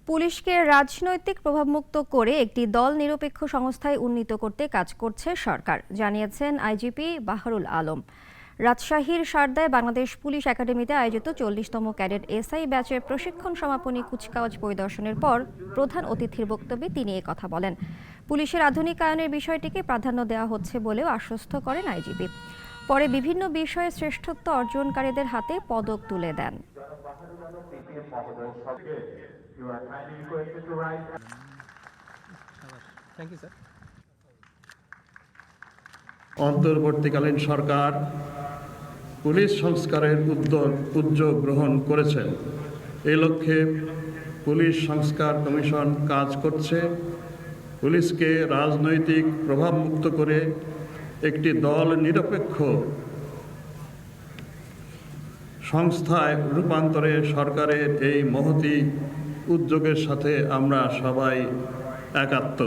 পুলিশকে রাজনৈতিক প্রভাবমুক্ত করে একটি দল নিরপেক্ষ সংস্থায় উন্নীত করতে কাজ করছে সরকার, জানিয়েছেন আইজিপি বাহারুল আলম। রাজশাহীর সারদায় বাংলাদেশ পুলিশ একাডেমিতে আয়োজিত 40তম ক্যাডেট এসআই ব্যাচের প্রশিক্ষণ সমাপনী কুচকাওয়াজ পরিদর্শনের পর প্রধান অতিথির বক্তব্যে তিনি কথা বলেন। পুলিশের আধুনিকায়নের বিষয়টিকে প্রাধান্য দেওয়া হচ্ছে বলেও আশ্বস্ত করেন আইজিপি। পরে বিভিন্ন বিষয়ে শ্রেষ্ঠত্ব অর্জনকারীদের হাতে পদক তুলে দেন। অন্তর্বর্তীকালীন সরকার পুলিশ সংস্কারের উদ্যোগ গ্রহণ করেছেন। এই লক্ষ্যে পুলিশ সংস্কার কমিশন কাজ করছে। পুলিশকে রাজনৈতিক প্রভাবমুক্ত করে একটি দল নিরপেক্ষ সংস্থায় রূপান্তরে সরকারের এই মহতী উদ্যোগের সাথে আমরা সবাই একাত্ম।